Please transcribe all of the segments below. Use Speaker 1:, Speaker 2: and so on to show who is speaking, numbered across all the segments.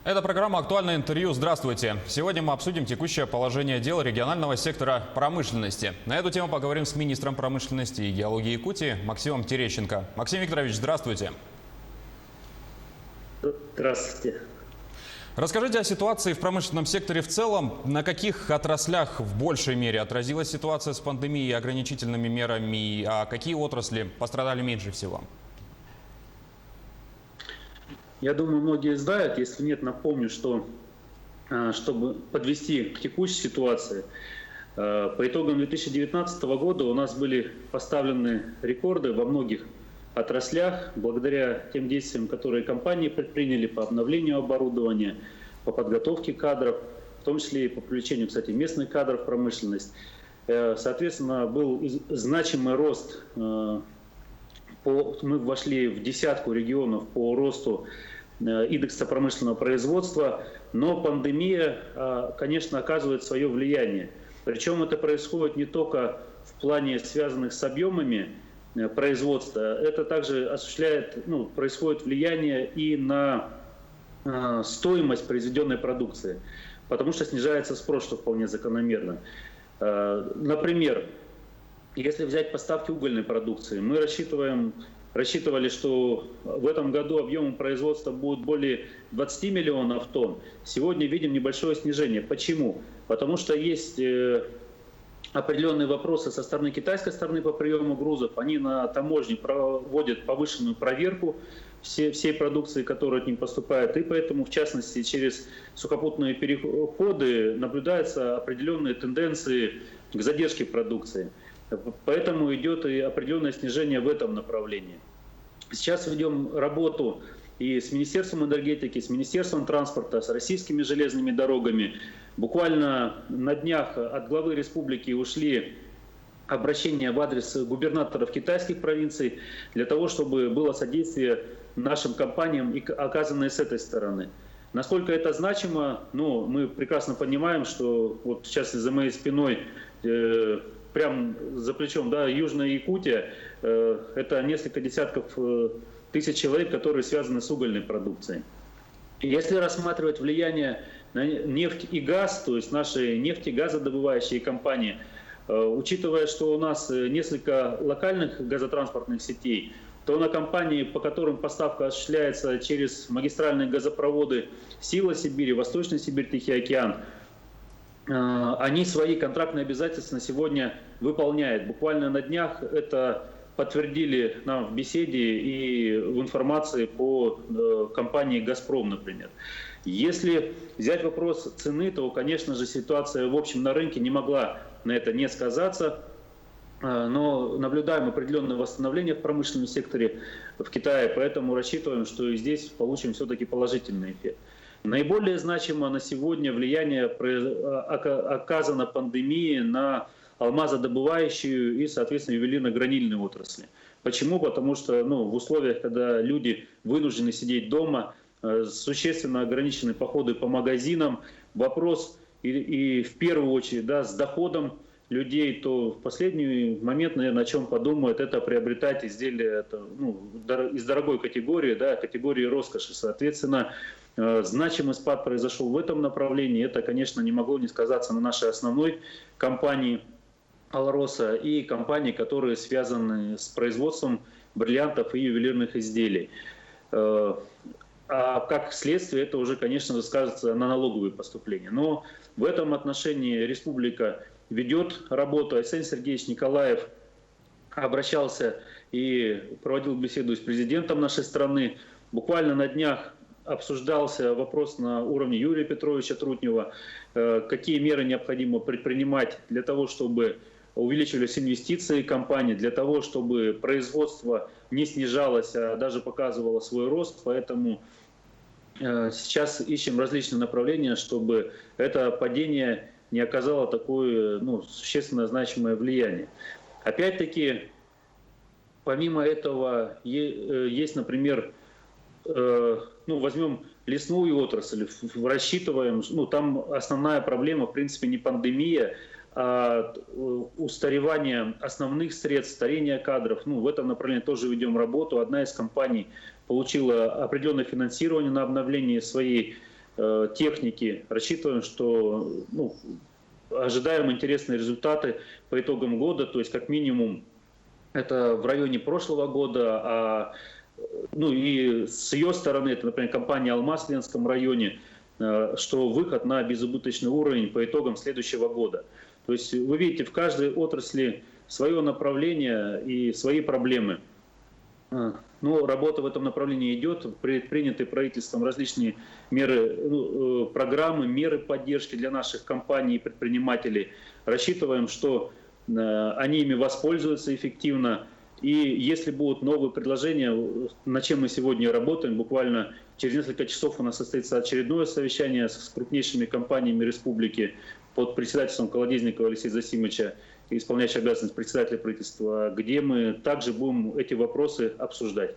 Speaker 1: Это программа «Актуальное интервью». Здравствуйте. Сегодня мы обсудим текущее положение дел регионального сектора промышленности. На эту тему поговорим с министром промышленности и геологии Якутии Максимом Терещенко. Максим Викторович, здравствуйте.
Speaker 2: Здравствуйте.
Speaker 1: Расскажите о ситуации в промышленном секторе в целом. На каких отраслях в большей мере отразилась ситуация с пандемией и ограничительными мерами, а какие отрасли пострадали меньше всего?
Speaker 2: Я думаю, многие знают, если нет, напомню, что чтобы подвести к текущей ситуации, по итогам 2019 года у нас были поставлены рекорды во многих отраслях, благодаря тем действиям, которые компании предприняли по обновлению оборудования, по подготовке кадров, в том числе и по привлечению, кстати, местных кадров в промышленность. Соответственно, был значимый рост, мы вошли в десятку регионов по росту индекса промышленного производства, но пандемия, конечно, оказывает свое влияние. Причем это происходит не только в плане связанных с объемами производства, это также происходит влияние и на стоимость произведенной продукции, потому что снижается спрос, что вполне закономерно. Например, если взять поставки угольной продукции, мы рассчитывали, что в этом году объемом производства будет более 20 миллионов тонн. Сегодня видим небольшое снижение. Почему? Потому что есть определенные вопросы со стороны китайской стороны по приему грузов. Они на таможне проводят повышенную проверку всей продукции, которая от них поступает. И поэтому, в частности, через сухопутные переходы наблюдаются определенные тенденции к задержке продукции. Поэтому идет и определенное снижение в этом направлении. Сейчас ведем работу и с Министерством энергетики, с Министерством транспорта, с российскими железными дорогами. Буквально на днях от главы республики ушли обращения в адрес губернаторов китайских провинций для того, чтобы было содействие нашим компаниям, и оказанное с этой стороны. Насколько это значимо, мы прекрасно понимаем, что вот сейчас за моей спиной прямо за плечом, Южная Якутия, это несколько десятков тысяч человек, которые связаны с угольной продукцией. Если рассматривать влияние на нефть и газ, то есть наши нефтегазодобывающие компании, учитывая, что у нас несколько локальных газотранспортных сетей, то на компании, по которым поставка осуществляется через магистральные газопроводы «Сила Сибири», «Восточная Сибирь», «Тихий океан», они свои контрактные обязательства на сегодня выполняют. Буквально на днях это подтвердили нам в беседе и в информации по компании «Газпром», например. Если взять вопрос цены, то, конечно же, ситуация в общем на рынке не могла на это не сказаться. Но наблюдаем определенное восстановление в промышленном секторе в Китае, поэтому рассчитываем, что и здесь получим все-таки положительный эффект. Наиболее значимо на сегодня влияние оказано пандемией на алмазодобывающую и, соответственно, ювелирно-гранильные отрасли. Почему? Потому что в условиях, когда люди вынуждены сидеть дома, существенно ограничены походы по магазинам, вопрос и в первую очередь с доходом людей, то в последний момент, наверное, о чем подумают, это приобретать изделия из дорогой категории, категории роскоши. Соответственно, значимый спад произошел в этом направлении. Это, конечно, не могло не сказаться на нашей основной компании «Алроса» и компании, которые связаны с производством бриллиантов и ювелирных изделий. А как следствие, это уже, конечно, скажется на налоговые поступления. Но в этом отношении республика ведет работу. Арсений Сергеевич Николаев обращался и проводил беседу с президентом нашей страны. Буквально на днях обсуждался вопрос на уровне Юрия Петровича Трутнева, какие меры необходимо предпринимать для того, чтобы увеличивались инвестиции компании, для того, чтобы производство не снижалось, а даже показывало свой рост. Поэтому сейчас ищем различные направления, чтобы это падение не оказало такое существенно значимое влияние. Опять-таки, помимо этого, есть, например, возьмем лесную отрасль, рассчитываем, там основная проблема, в принципе, не пандемия, устаревания основных средств, старения кадров. Ну, в этом направлении тоже ведем работу. Одна из компаний получила определенное финансирование на обновление своей техники. Рассчитываем, что ожидаем интересные результаты по итогам года, то есть как минимум это в районе прошлого года, и с ее стороны, это, например, компания «Алмаз» в Ленском районе, что выход на безубыточный уровень по итогам следующего года. То есть вы видите, в каждой отрасли свое направление и свои проблемы. Но работа в этом направлении идет, предприняты правительством различные меры, программы, меры поддержки для наших компаний и предпринимателей. Рассчитываем, что они ими воспользуются эффективно. И если будут новые предложения, над чем мы сегодня работаем, буквально через несколько часов у нас состоится очередное совещание с крупнейшими компаниями республики под председательством Колодезникова Алексея Засимовича, исполняющий обязанность председателя правительства, где мы также будем эти вопросы обсуждать.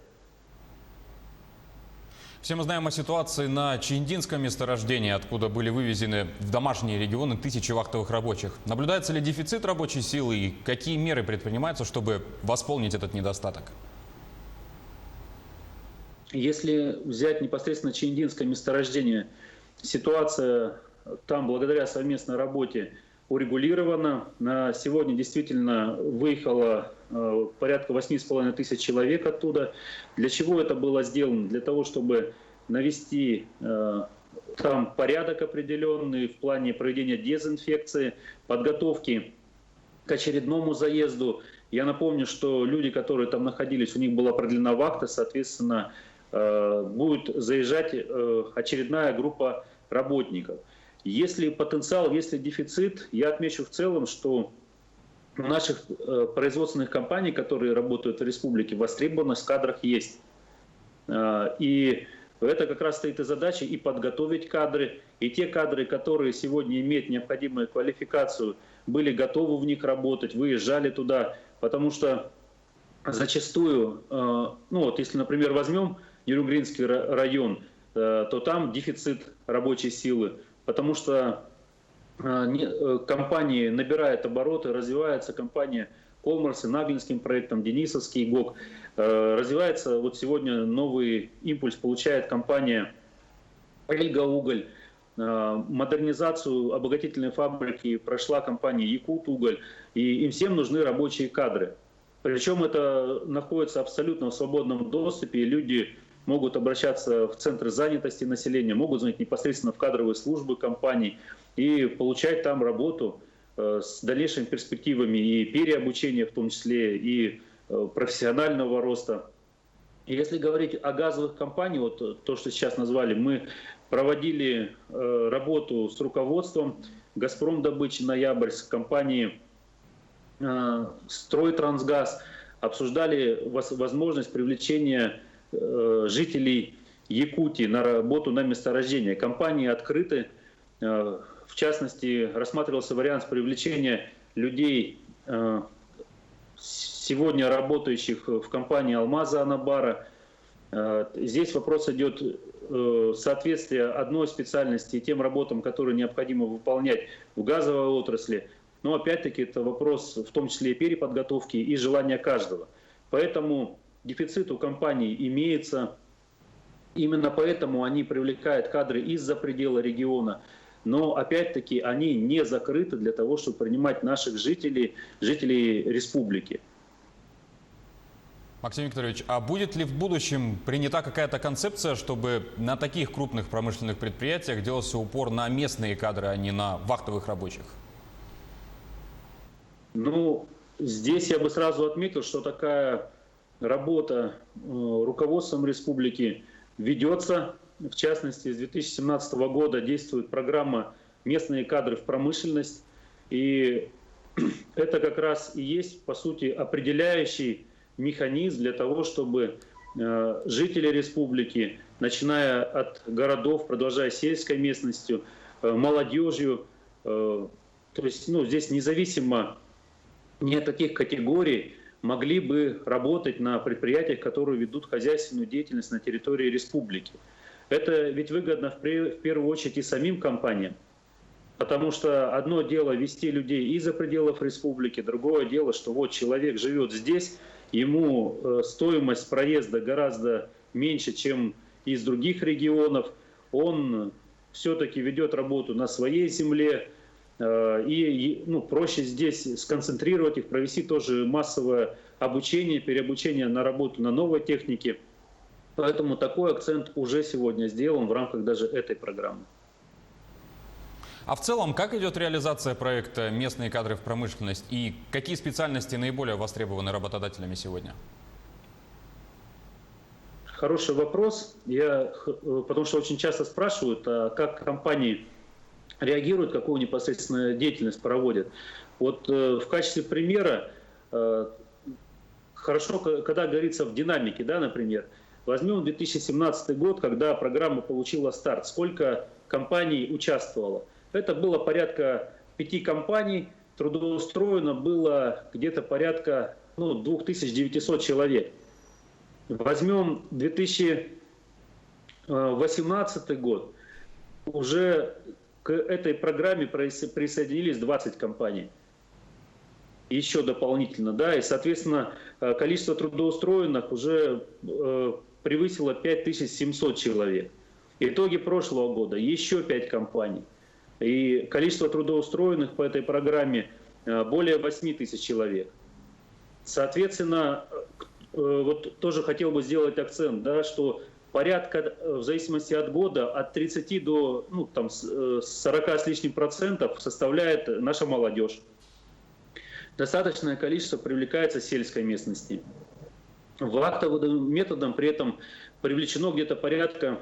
Speaker 1: Все мы знаем о ситуации на Чииндинском месторождении, откуда были вывезены в домашние регионы тысячи вахтовых рабочих. Наблюдается ли дефицит рабочей силы и какие меры предпринимаются, чтобы восполнить этот недостаток?
Speaker 2: Если взять непосредственно Чииндинское месторождение, ситуация там благодаря совместной работе урегулирована. На сегодня действительно выехало порядка 8,5 тысяч человек оттуда. Для чего это было сделано? Для того, чтобы навести там порядок определенный в плане проведения дезинфекции, подготовки к очередному заезду. Я напомню, что люди, которые там находились, у них была продлена вахта, соответственно, будет заезжать очередная группа работников. Если потенциал, если дефицит, я отмечу в целом, что у наших производственных компаний, которые работают в республике, востребованность в кадрах есть. И это как раз стоит и задача и подготовить кадры, и те кадры, которые сегодня имеют необходимую квалификацию, были готовы в них работать, выезжали туда, потому что зачастую, если, например, возьмем Нерюнгринский район, то там дефицит рабочей силы, потому что компании набирают обороты, развивается компания Колмар с Наглинским проектом, Денисовский ГОК. Развивается, вот сегодня новый импульс получает компания Эльга-Уголь. Модернизацию обогатительной фабрики прошла компания Якут-Уголь. И им всем нужны рабочие кадры. Причем это находится абсолютно в свободном доступе, и люди могут обращаться в центры занятости населения, могут звонить непосредственно в кадровые службы компаний и получать там работу с дальнейшими перспективами и переобучения, в том числе и профессионального роста. И если говорить о газовых компаниях, вот то, что сейчас назвали, мы проводили работу с руководством «Газпром-добычи», «Ноябрьск», компании «Стройтрансгаз», обсуждали возможность привлечения жителей Якутии на работу на месторождение. Компании открыты. В частности, рассматривался вариант привлечения людей, сегодня работающих в компании «Алмаза» Анабара. Здесь вопрос идет соответствие одной специальности тем работам, которые необходимо выполнять в газовой отрасли. Но опять-таки это вопрос в том числе и переподготовки и желания каждого. Поэтому дефицит у компаний имеется. Именно поэтому они привлекают кадры из-за предела региона. Но опять-таки они не закрыты для того, чтобы принимать наших жителей республики.
Speaker 1: Максим Викторович, а будет ли в будущем принята какая-то концепция, чтобы на таких крупных промышленных предприятиях делался упор на местные кадры, а не на вахтовых рабочих?
Speaker 2: Здесь я бы сразу отметил, что такая работа руководством республики ведется. В частности, с 2017 года действует программа «Местные кадры в промышленность». И это как раз и есть, по сути, определяющий механизм для того, чтобы жители республики, начиная от городов, продолжая сельской местностью, молодежью, то есть здесь независимо ни от каких категорий, могли бы работать на предприятиях, которые ведут хозяйственную деятельность на территории республики. Это ведь выгодно в первую очередь и самим компаниям. Потому что одно дело вести людей из-за пределов республики, другое дело, что вот человек живет здесь, ему стоимость проезда гораздо меньше, чем из других регионов. Он все-таки ведет работу на своей земле, и проще здесь сконцентрировать их, провести тоже массовое обучение, переобучение на работу на новой технике. Поэтому такой акцент уже сегодня сделан в рамках даже этой программы.
Speaker 1: А в целом, как идет реализация проекта «Местные кадры в промышленность» и какие специальности наиболее востребованы работодателями сегодня?
Speaker 2: Хороший вопрос. Потому что очень часто спрашивают, а как компании реагируют, какую непосредственно деятельность проводят. Вот в качестве примера, хорошо, когда говорится в динамике, да, например, возьмем 2017 год, когда программа получила старт. Сколько компаний участвовало? Это было порядка 5 компаний, трудоустроено было где-то порядка 2900 человек. Возьмем 2018 год, уже к этой программе присоединились 20 компаний. Еще дополнительно, да, и, соответственно, количество трудоустроенных уже превысило 5700 человек. Итоги прошлого года еще 5 компаний. И количество трудоустроенных по этой программе более 8000 человек. Соответственно, вот тоже хотел бы сделать акцент, да, что порядка, в зависимости от года, от 30 до 40 с лишним процентов составляет наша молодежь. Достаточное количество привлекается сельской местности. Вахтовым методом при этом привлечено где-то порядка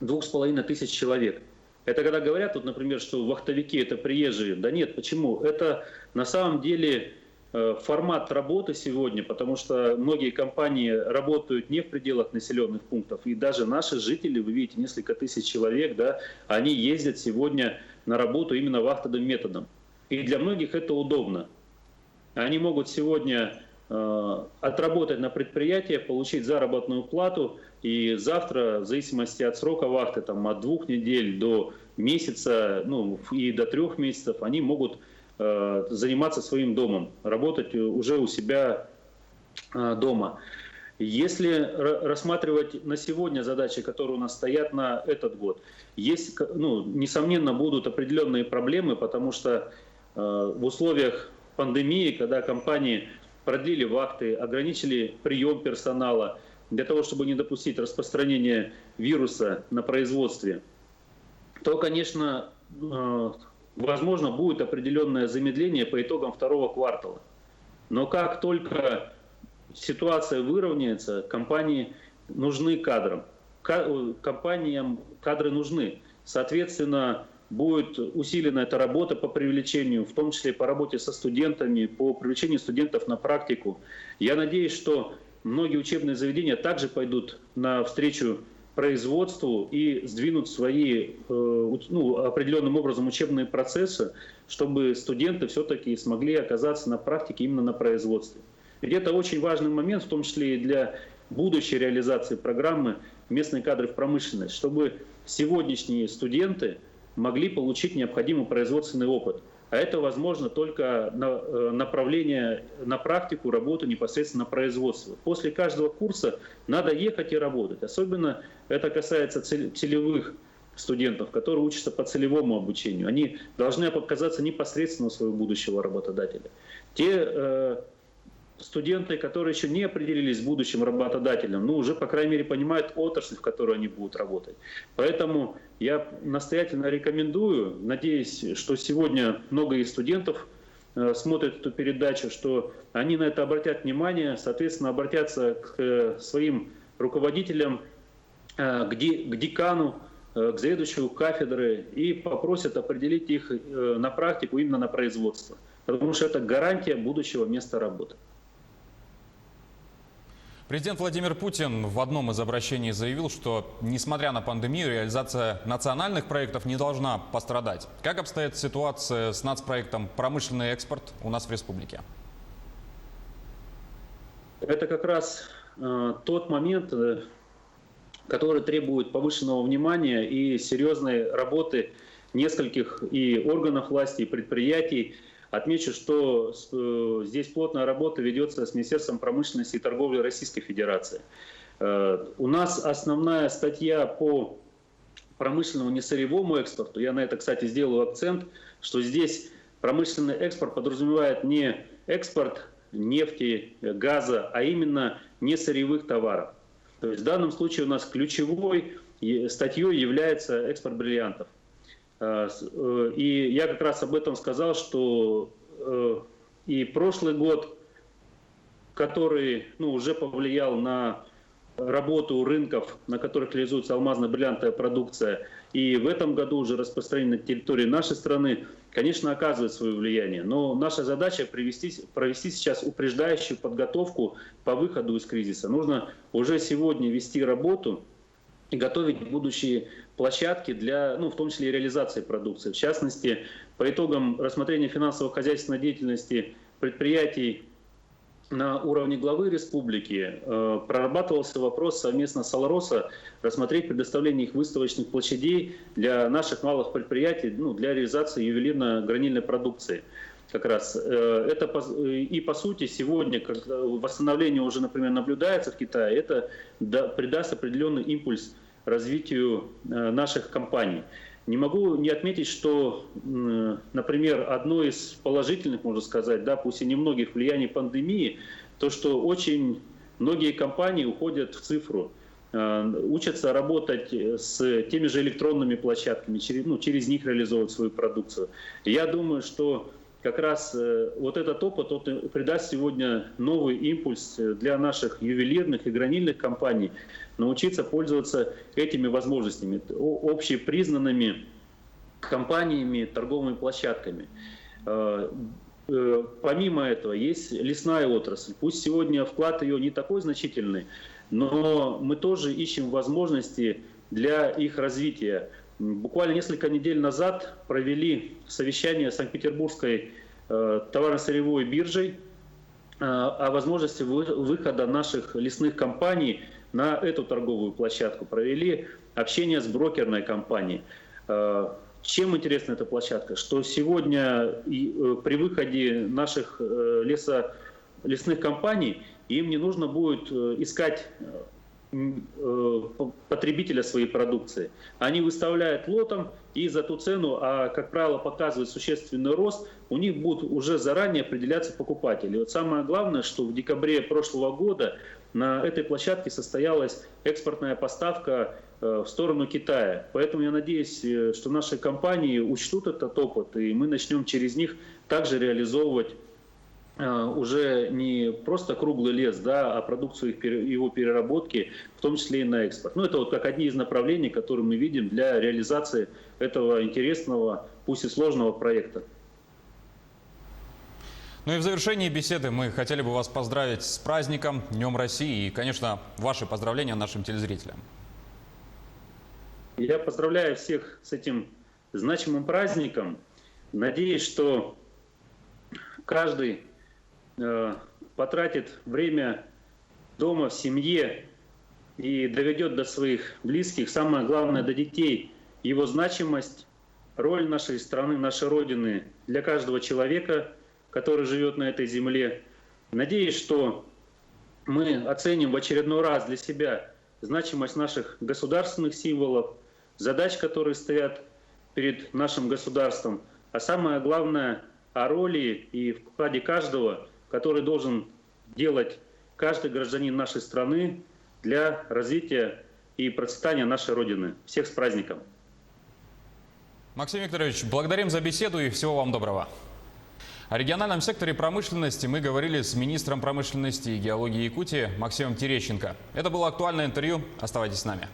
Speaker 2: 2500 человек. Это когда говорят, вот, например, что вахтовики это приезжие. Да нет, почему? Это на самом деле формат работы сегодня, потому что многие компании работают не в пределах населенных пунктов. И даже наши жители, вы видите, несколько тысяч человек, да, они ездят сегодня на работу именно вахтовым методом. И для многих это удобно. Они могут сегодня отработать на предприятии, получить заработную плату, и завтра, в зависимости от срока вахты, там, от 2 недель до месяца, и до 3 месяцев, они могут заниматься своим домом, работать уже у себя дома. Если рассматривать на сегодня задачи, которые у нас стоят на этот год, есть, несомненно, будут определенные проблемы, потому что в условиях пандемии, когда компании продлили вахты, ограничили прием персонала для того, чтобы не допустить распространения вируса на производстве, то, конечно, возможно, будет определенное замедление по итогам второго квартала. Но как только ситуация выровняется, компании нужны кадрам. Компаниям кадры нужны. Соответственно, будет усилена эта работа по привлечению, в том числе по работе со студентами, по привлечению студентов на практику. Я надеюсь, что многие учебные заведения также пойдут навстречу производству и сдвинут свои определенным образом учебные процессы, чтобы студенты все-таки смогли оказаться на практике именно на производстве. Ведь это очень важный момент, в том числе и для будущей реализации программы «Местные кадры в промышленность», чтобы сегодняшние студенты могли получить необходимый производственный опыт. А это возможно только направление на практику, работу непосредственно на производство. После каждого курса надо ехать и работать. Особенно это касается целевых студентов, которые учатся по целевому обучению. Они должны показаться непосредственно у своего будущего работодателя. Те студенты, которые еще не определились с будущим работодателем, уже, по крайней мере, понимают отрасль, в которой они будут работать. Поэтому я настоятельно рекомендую, надеюсь, что сегодня много из студентов смотрят эту передачу, что они на это обратят внимание, соответственно, обратятся к своим руководителям, к декану, к заведующему кафедры и попросят определить их на практику именно на производство. Потому что это гарантия будущего места работы.
Speaker 1: Президент Владимир Путин в одном из обращений заявил, что, несмотря на пандемию, реализация национальных проектов не должна пострадать. Как обстоит ситуация с нацпроектом «Промышленный экспорт» у нас в республике?
Speaker 2: Это как раз тот момент, который требует повышенного внимания и серьезной работы нескольких и органов власти, и предприятий. Отмечу, что здесь плотная работа ведется с Министерством промышленности и торговли Российской Федерации. У нас основная статья по промышленному несырьевому экспорту. Я на это, кстати, сделаю акцент, что здесь промышленный экспорт подразумевает не экспорт нефти, газа, а именно несырьевых товаров. То есть в данном случае у нас ключевой статьей является экспорт бриллиантов. И я как раз об этом сказал, что и прошлый год, который уже повлиял на работу рынков, на которых реализуется алмазно-бриллиантовая продукция, и в этом году уже распространение на территории нашей страны, конечно, оказывает свое влияние. Но наша задача провести сейчас упреждающую подготовку по выходу из кризиса. Нужно уже сегодня вести работу и готовить будущие площадки для, в том числе и реализации продукции. В частности, по итогам рассмотрения финансово-хозяйственной деятельности предприятий на уровне главы республики прорабатывался вопрос совместно с Алроса рассмотреть предоставление их выставочных площадей для наших малых предприятий, для реализации ювелирно-гранильной продукции. Как раз это и по сути сегодня, как восстановление уже, например, наблюдается в Китае, это придаст определенный импульс развитию наших компаний. Не могу не отметить, что, например, одно из положительных, можно сказать, пусть и немногих влияний пандемии, то, что очень многие компании уходят в цифру, учатся работать с теми же электронными площадками, через них реализовывать свою продукцию. И я думаю, что как раз вот этот опыт придаст сегодня новый импульс для наших ювелирных и гранильных компаний научиться пользоваться этими возможностями, общепризнанными компаниями, торговыми площадками. Помимо этого есть лесная отрасль. Пусть сегодня вклад ее не такой значительный, но мы тоже ищем возможности для их развития. Буквально несколько недель назад провели совещание с Санкт-Петербургской товарно-сырьевой биржей о возможности выхода наших лесных компаний на эту торговую площадку. Провели общение с брокерной компанией. Чем интересна эта площадка? Что сегодня при выходе наших лесных компаний им не нужно будет искать потребителя своей продукции. Они выставляют лотом, и за ту цену, как правило, показывает существенный рост, у них будут уже заранее определяться покупатели. Вот самое главное, что в декабре прошлого года на этой площадке состоялась экспортная поставка в сторону Китая. Поэтому я надеюсь, что наши компании учтут этот опыт, и мы начнем через них также реализовывать уже не просто круглый лес, а продукцию его переработки, в том числе и на экспорт. Это вот как одни из направлений, которые мы видим для реализации этого интересного, пусть и сложного проекта.
Speaker 1: И в завершении беседы мы хотели бы вас поздравить с праздником, Днем России, и, конечно, ваши поздравления нашим телезрителям.
Speaker 2: Я поздравляю всех с этим значимым праздником. Надеюсь, что каждый потратит время дома, в семье и доведет до своих близких, самое главное, до детей, его значимость, роль нашей страны, нашей Родины для каждого человека, который живет на этой земле. Надеюсь, что мы оценим в очередной раз для себя значимость наших государственных символов, задач, которые стоят перед нашим государством, а самое главное о роли и вкладе каждого, который должен делать каждый гражданин нашей страны для развития и процветания нашей Родины. Всех с праздником!
Speaker 1: Максим Викторович, благодарим за беседу и всего вам доброго. О региональном секторе промышленности мы говорили с министром промышленности и геологии Якутии Максимом Терещенко. Это было актуальное интервью. Оставайтесь с нами.